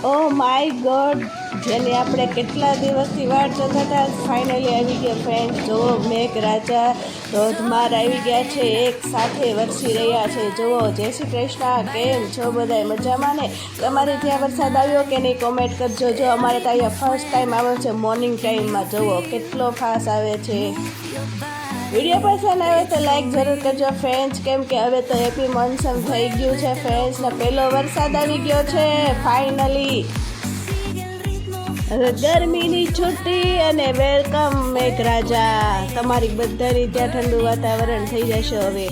Oh my God, જેની આપણે કેટલા દિવસથી વાટ જોતા હતા ફાઇનલી આવી ગયા ફ્રેન્ડ. જુઓ મેઘરાજા ધોધમાર આવી ગયા છે, એક સાથે વરસી રહ્યા છે. જુઓ જય શ્રી કૃષ્ણ, કેમ છો બધા મજામાં ને? તમારે ત્યાં વરસાદ આવ્યો કે નહીં કોમેન્ટ કરજો. જો અમારે તો અહીંયા ફર્સ્ટ ટાઈમ આવે છે મોર્નિંગ ટાઈમમાં. જુઓ કેટલો ફાસ્ટ આવે છે. વિડીયો પસંદ આવે તો લાઈક જરૂર કરજો ફ્રેન્ડ્સ, કેમ કે હવે તો હેપી મોન્સૂન થઈ ગયું છે ફ્રેન્ડ્સ ને પહેલો વરસાદ આવી ગયો છે ફાઇનલી. હવે ગરમીની છુટ્ટી અને વેલકમ મેઘરાજા. તમારી બધાની ત્યાં ઠંડુ વાતાવરણ થઈ જશે હવે.